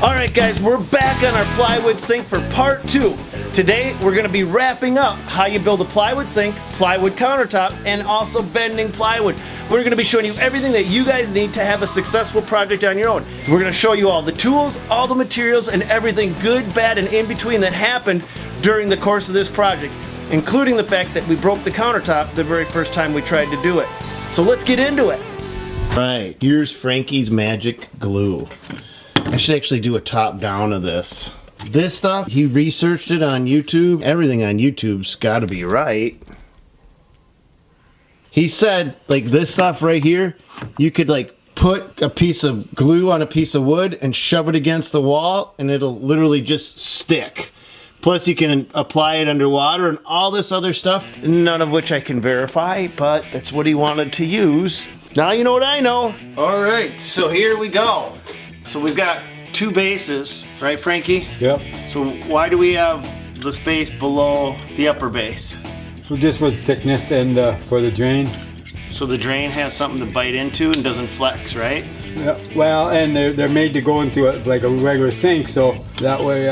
Alright guys, we're back on our plywood sink for part 2. Today we're going to be wrapping up how you build a plywood sink, plywood countertop, and also bending plywood. We're going to be showing you everything that you guys need to have a successful project on your own. So we're going to show you all the tools, all the materials, and everything good, bad, and in between that happened during the course of this project, including the fact that we broke the countertop the very first time we tried to do it. So let's get into it. Alright, here's Frankie's magic glue. I should actually do a top down of this. This stuff, he researched it on YouTube. Everything on YouTube's gotta be right. He said, like this stuff right here, you could like put a piece of glue on a piece of wood and shove it against the wall and it'll literally just stick. Plus you can apply it underwater and all this other stuff, none of which I can verify, but that's what he wanted to use. Now you know what I know. All right, so here we go. So we've got two bases, right Frankie? Yep. So why do we have the space below the upper base? So just for the thickness and for the drain. So the drain has something to bite into and doesn't flex, right? Yep. Well, and they're made to go into like a regular sink, so that way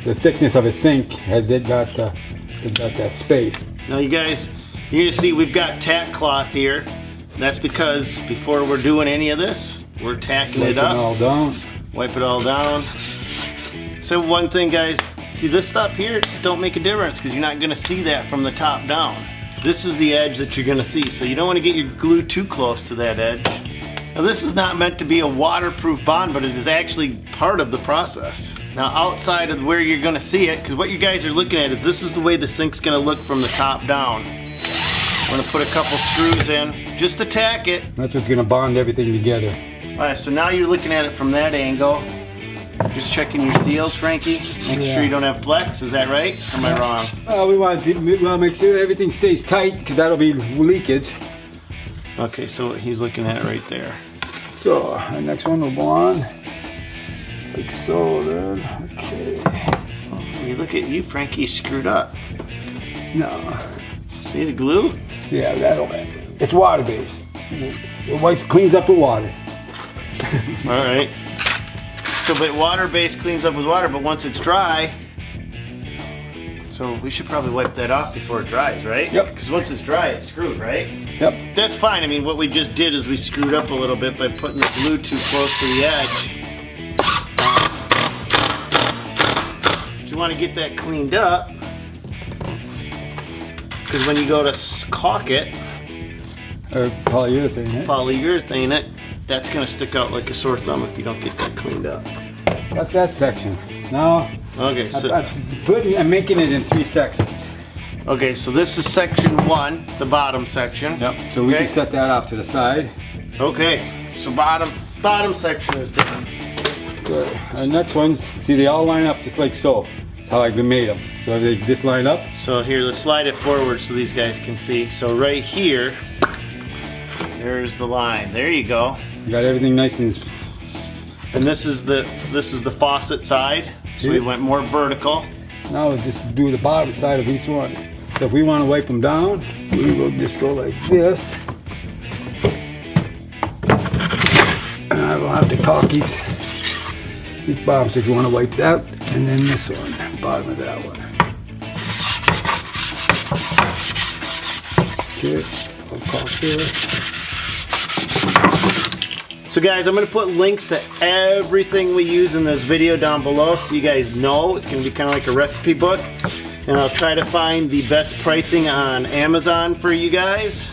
the thickness of a sink has got that space. Now you guys, you're gonna see we've got tack cloth here. That's because before we're doing any of this, we're tacking it up. All down. Wipe it all down. So one thing guys, see this stuff here don't make a difference because you're not gonna see that from the top down. This is the edge that you're gonna see, so you don't want to get your glue too close to that edge. Now this is not meant to be a waterproof bond, but it is actually part of the process. Now outside of where you're gonna see it, because what you guys are looking at is this is the way the sink's gonna look from the top down. I'm gonna put a couple screws in just to tack it. That's what's gonna bond everything together. Alright, so now you're looking at it from that angle. Just checking your seals, Frankie. Make sure you don't have flex, is that right? Or am I wrong? We want to make sure everything stays tight because that'll be leakage. Okay, so he's looking at it right there. So, the next one will go on. Like so then. Okay. You look at you, Frankie, screwed up. No. See the glue? Yeah, that'll it's water based. It cleans up with water. Alright. So, but water base cleans up with water, but once it's dry, so we should probably wipe that off before it dries, right? Yep. Because once it's dry, it's screwed, right? Yep. That's fine. I mean, what we just did is we screwed up a little bit by putting the glue too close to the edge. You want to get that cleaned up, because when you go to caulk it, Or polyurethane it, that's going to stick out like a sore thumb if you don't get that cleaned up. That's that section. Now, okay, so I'm making it in 3 sections. Okay, so this is section 1, the bottom section. Yep. So we can set that off to the side. Okay, so bottom section is done. Good. And next ones, see, they all line up just like so. That's how I've made them. So they just line up. So here, let's slide it forward so these guys can see. So right here, there's the line. There you go. You got everything nice and. And this is the faucet side. So we went more vertical. Now we'll just do the bottom side of each one. So if we want to wipe them down, we will just go like this. And I will have to caulk each bottom. So if you want to wipe that, and then this one, bottom of that one. Okay, I'll caulk this. So guys, I'm going to put links to everything we use in this video down below so you guys know. It's going to be kind of like a recipe book. And I'll try to find the best pricing on Amazon for you guys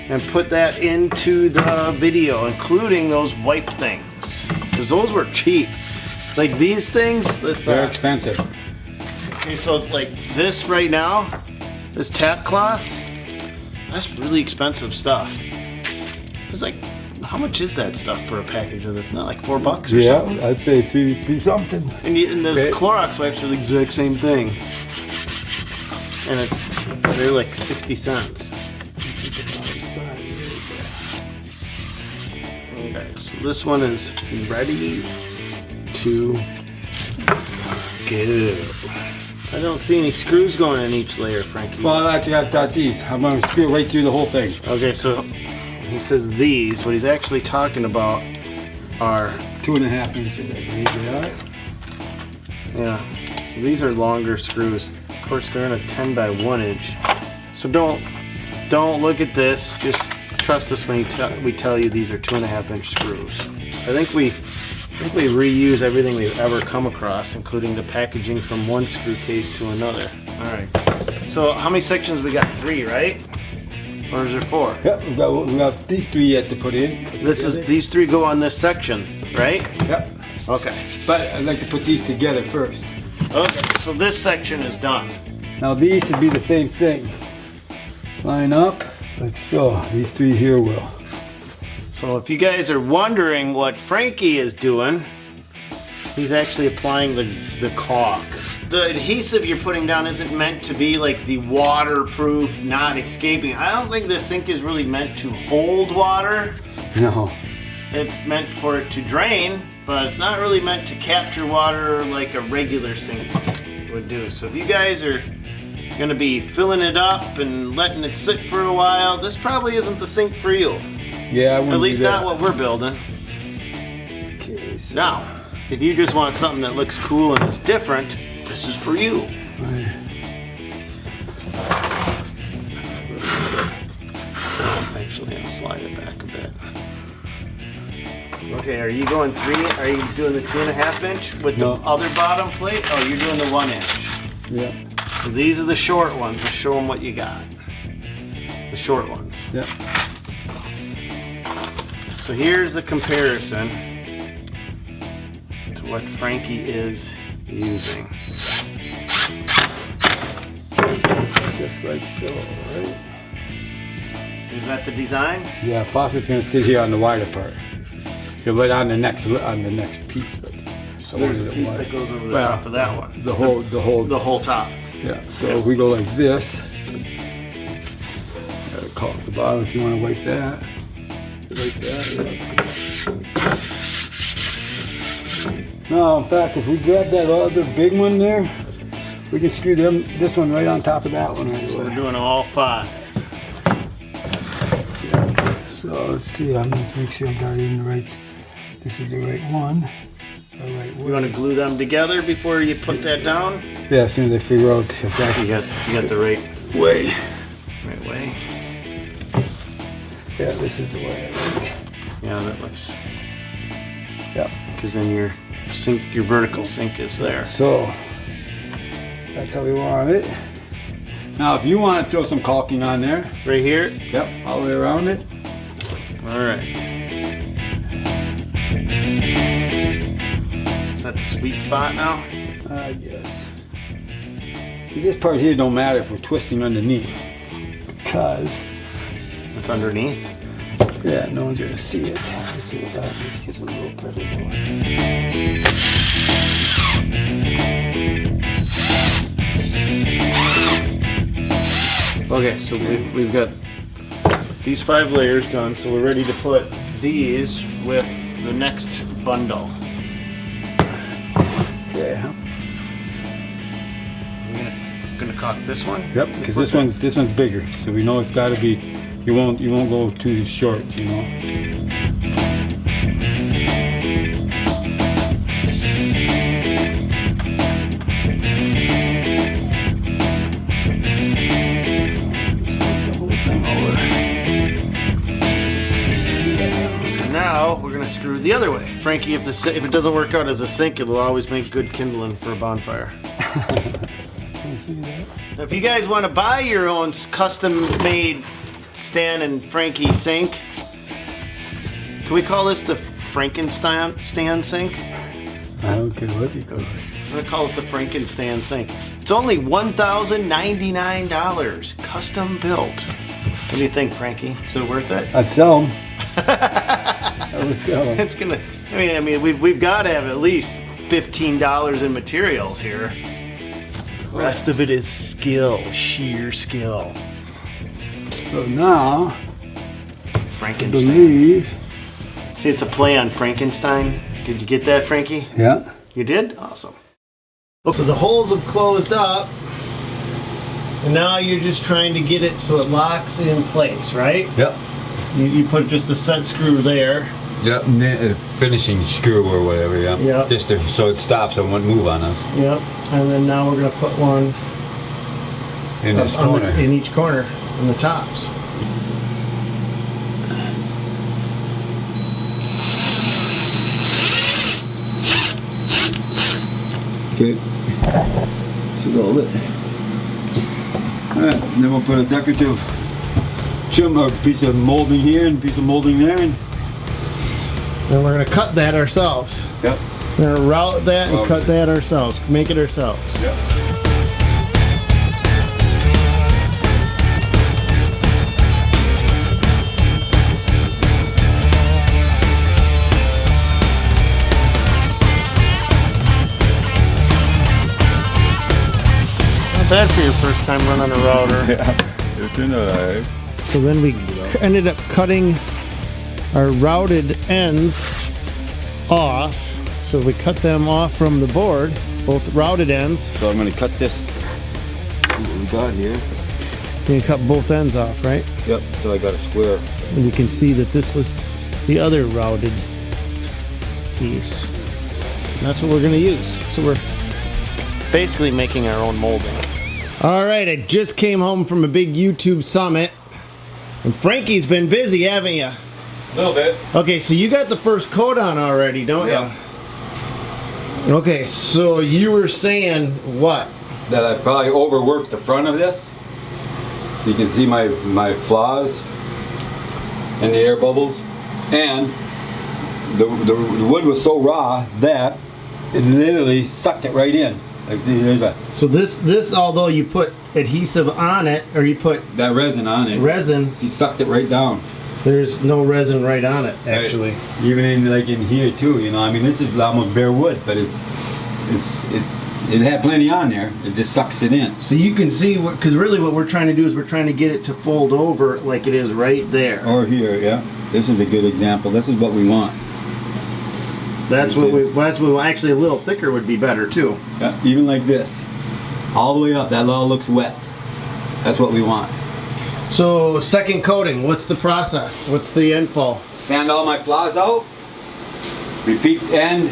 and put that into the video, including those wipe things. Because those were cheap. Like these things, they're expensive. Okay, so like this right now, this tap cloth, that's really expensive stuff. It's like, how much is that stuff for a package of this? Not like $4 or something? Yeah, I'd say three something. And those Clorox wipes are the exact same thing. And they're like 60 cents. Okay, so this one is ready to go. I don't see any screws going in each layer, Frankie. Well, actually I've got these. I'm going to screw right through the whole thing. Okay, so he says these. What he's actually talking about are 2.5 inches, I believe they are. Yeah. So these are longer screws. Of course, they're in a 10 by 1 inch. So don't look at this. Just trust us when we tell you these are 2.5 inch screws. I think we reuse everything we've ever come across, including the packaging from one screw case to another. All right. So how many sections we got? 3, right? Or is there 4? Yep, we got these 3 yet to put in. These 3 go on this section, right? Yep. Okay. But I'd like to put these together first. Okay, so this section is done. Now these would be the same thing. Line up like so. These 3 here will. So if you guys are wondering what Frankie is doing, he's actually applying the caulk. The adhesive you're putting down isn't meant to be like the waterproof, not escaping. I don't think this sink is really meant to hold water. No. It's meant for it to drain, but it's not really meant to capture water like a regular sink would do. So if you guys are gonna be filling it up and letting it sit for a while, this probably isn't the sink for you. Yeah, I wouldn't At least do that. not what we're building. Okay, so Now, if you just want something that looks cool and is different, this is for you. Actually, I'll slide it back a bit. Okay, are you going 3? Are you doing the 2.5 inch with the other bottom plate? Oh, you're doing the 1 inch. Yeah. So these are the short ones. Let's show them what you got. The short ones. Yeah. So here's the comparison to what Frankie is using. Just like so, right? Is that the design? Yeah, faucet's gonna sit here on the wider part. You're right on the next piece, but So there's a piece that goes over the top of that one. The whole top. Yeah. So if we go like this, gotta caulk the bottom if you want to wipe that. Like that. Yeah. Now, in fact, if we grab that other big one there, we can screw this one right on top of that one. Right So we're doing all 5. So let's see. I'm gonna make sure I got it in the right. This is the right one. The right way. You want to glue them together before you put that down? Yeah, as soon as I figure out if that You got the right way. way. Yeah, this is the way I think. Yeah, that looks. Yep. Because then your sink, your vertical sink is there. So that's how we want it. Now, if you want to throw some caulking on there, Right here. yep, all the way around it. All right. Is that the sweet spot now? I guess. See, this part here don't matter if we're twisting underneath, because It's underneath. yeah, no one's gonna see it. Just do it without getting a little better going. Okay, so we've got these 5 layers done, so we're ready to put these with the next bundle. Yeah. We're gonna caulk this one. Yep, because this one's bigger, so we know it's got to be. You won't go too short, you know. Now we're gonna screw the other way. Frankie, if it doesn't work out as a sink, it'll always make good kindling for a bonfire. Now, if you guys want to buy your own custom-made Stan and Frankie sink, can we call this the Frankenstein sink? I don't care what you call it. I'm gonna call it the Frankenstein sink. It's only $1,099, custom built. What do you think, Frankie? Is it worth it? I'd sell them. I would sell them. It's gonna. I mean, we've got to have at least $15 in materials here. The rest of it is skill, sheer skill. So now, I Frankenstein. believe. See, it's a play on Frankenstein. Did you get that, Frankie? Yeah. You did? Awesome. So the holes have closed up, and now you're just trying to get it so it locks in place, right? Yep. You put just a set screw there. Yep, finishing screw or whatever, yeah. Yep. Just so it stops and won't move on us. Yep. And then now we're going to put one In this corner. in each corner, in the tops. Okay. So roll it. Alright, then we'll put a decorative trim, a piece of molding here and a piece of molding there. And Then we're going to cut that ourselves. yep. We're going to route that and cut that ourselves. Make it ourselves. Yep. Not bad for your first time running a router. Yeah. It turned out alright. So then we ended up cutting our routed ends off. So we cut them off from the board, both routed ends. So I'm going to cut this. What we got here. You cut both ends off, right? Yep. So I got a square. And you can see that this was the other routed piece. And that's what we're going to use. So we're basically making our own molding. All right, I just came home from a big YouTube summit. And Frankie's been busy, haven't you? A little bit. Okay, so you got the first coat on already, don't Yeah. you? Okay, so you were saying what? That I probably overworked the front of this. You can see my flaws and the air bubbles, and the wood was so raw that it literally sucked it right in. Like there's a So this although you put adhesive on it, or you put that resin on it. resin, He sucked it right down. there's no resin right on it actually. Right. Even in like in here too, you know. I mean, this is almost bare wood, but it had plenty on there. It just sucks it in. So you can see what, because really what we're trying to do is we're trying to get it to fold over like it is right there. Or here, yeah. This is a good example. This is what we want. That's what actually a little thicker would be better too. Yeah, even like this. All the way up, that all looks wet. That's what we want. So second coating, what's the process? What's the info? Sand all my flaws out. Repeat end,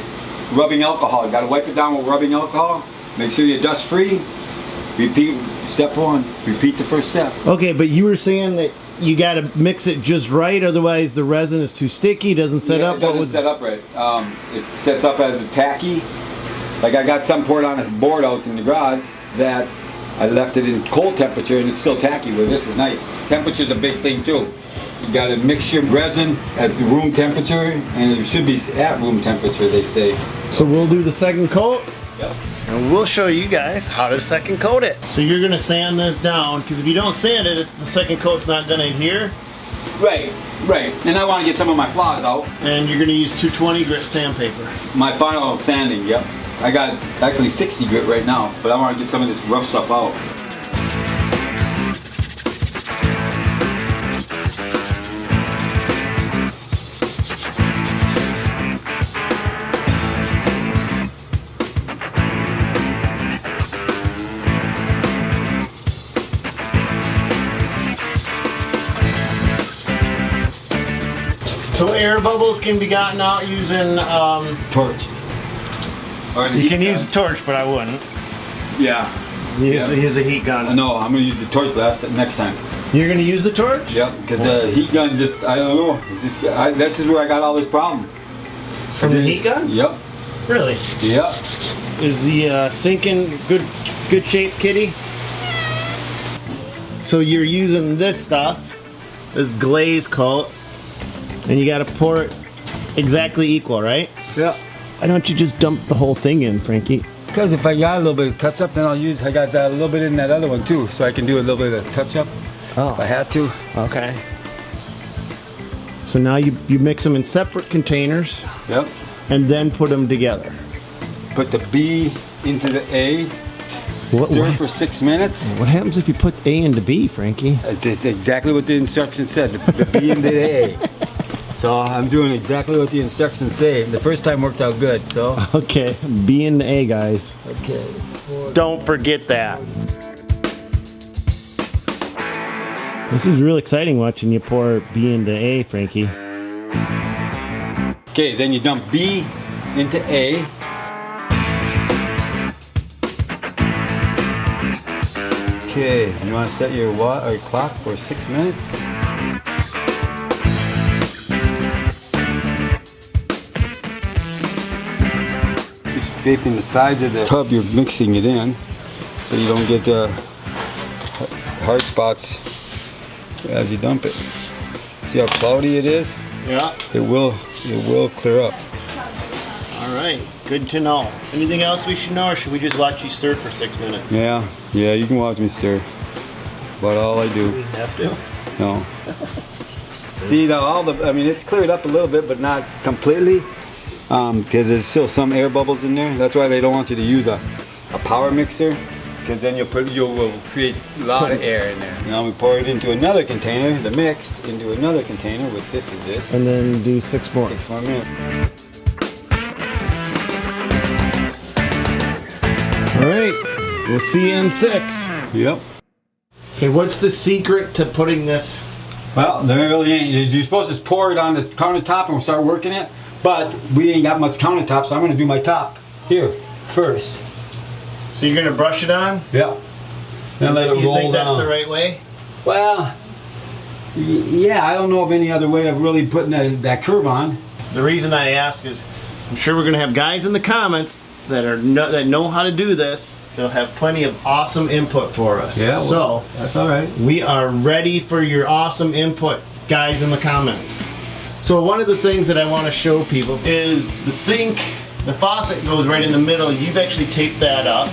rubbing alcohol. You gotta wipe it down with rubbing alcohol. Make sure you're dust free. Repeat step one. Repeat the first step. Okay, but you were saying that you got to mix it just right, otherwise the resin is too sticky, doesn't set up. It doesn't set up right. It sets up as a tacky. Like I got some poured on a board out in the garage that I left it in cold temperature and it's still tacky, where this is nice. Temperature's a big thing too. You got to mix your resin at the room temperature, and it should be at room temperature, they say. So we'll do the second coat. Yep. And we'll show you guys how to second coat it. So you're gonna sand this down, because if you don't sand it, the second coat's not gonna adhere. Right, right. And I want to get some of my flaws out. And you're gonna use 220 grit sandpaper. My final sanding, yep. I got actually 60 grit right now, but I want to get some of this rough stuff out. So air bubbles can be gotten out using, Torch. Or the you heat can gun. use a torch, but I wouldn't. Yeah. Use a heat gun. No, I'm gonna use the torch next time. You're gonna use the torch? Yep, because the heat gun just, I don't know. This is where I got all this problem. From the heat gun? Yep. Really? Yep. Is the sink in good shape, Kitty? So you're using this stuff, this glaze coat, and you gotta pour it exactly equal, right? Yep. Why don't you just dump the whole thing in, Frankie? Because if I got a little bit of touch up, then I got that a little bit in that other one too, so I can do a little bit of touch up if I had to. Okay. So now you mix them in separate containers Yep. and then put them together. Put the B into the A, What stir for 6 minutes. happens if you put A into B, Frankie? It's exactly what the instructions said, the B into the A. So I'm doing exactly what the instructions say. The first time worked out good, so. Okay, B and A, guys. Okay. Don't forget that. This is real exciting watching you pour B into A, Frankie. Okay, then you dump B into A. Okay, you want to set your clock for 6 minutes? You're scraping the sides of the tub, you're mixing it in so you don't get hard spots as you dump it. See how cloudy it is? Yeah. It will clear up. All right, good to know. Anything else we should know, or should we just watch you stir for 6 minutes? Yeah, you can watch me stir. But all I do. We have to? No. See now, I mean, it's cleared up a little bit, but not completely, because there's still some air bubbles in there. That's why they don't want you to use a power mixer, because then you'll create a lot of air in there. Now we pour it into another container, the mixed, into another container, which this is it. And then do 6 more. 6 more minutes. All right, we'll see you in 6. Yep. Okay, what's the secret to putting this? Well, there really ain't. You're supposed to pour it on this countertop and we'll start working it, but we ain't got much countertop, so I'm gonna do my top here first. So you're gonna brush it on? Yeah. Then let it roll down. You think that's the right way? Well, yeah, I don't know of any other way of really putting that curve on. The reason I ask is, I'm sure we're gonna have guys in the comments that know how to do this. They'll have plenty of awesome input for us. Yeah, well, so that's all right. We are ready for your awesome input, guys, in the comments. So one of the things that I want to show people is the sink. The faucet goes right in the middle. You've actually taped that up.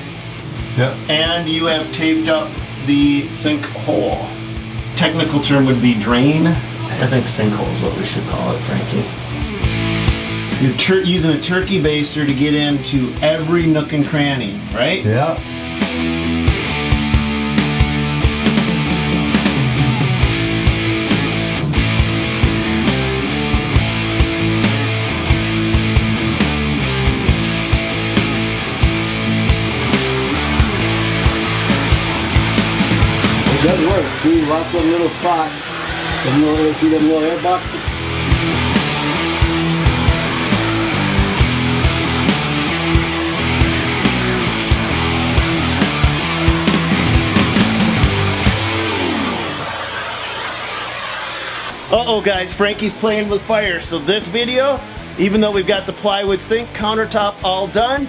Yep. And you have taped up the sink hole. Technical term would be drain. I think sinkhole is what we should call it, Frankie. You're using a turkey baster to get into every nook and cranny, right? Yeah. It does work. See, lots of little spots. And you already see them little air buckets. Uh-oh guys, Frankie's playing with fire. So this video, even though we've got the plywood sink, countertop all done,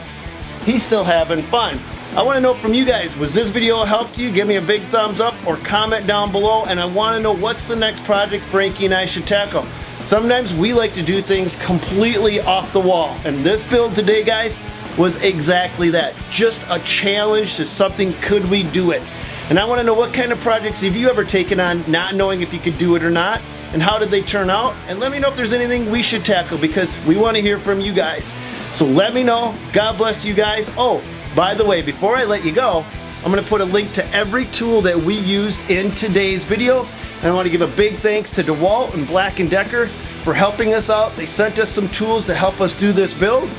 he's still having fun. I want to know from you guys, was this video a help to you? Give me a big thumbs up or comment down below, and I want to know what's the next project Frankie and I should tackle. Sometimes we like to do things completely off the wall, and this build today, guys, was exactly that. Just a challenge to something, could we do it? And I want to know what kind of projects have you ever taken on not knowing if you could do it or not, and how did they turn out? And let me know if there's anything we should tackle, because we want to hear from you guys. So let me know. God bless you guys. Oh, by the way, before I let you go, I'm going to put a link to every tool that we used in today's video. And I want to give a big thanks to DeWalt and Black & Decker for helping us out. They sent us some tools to help us do this build.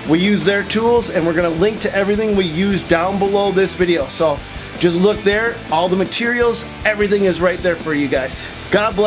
We use their tools, and we're going to link to everything we use down below this video. So just look there. All the materials, everything is right there for you guys. God bless.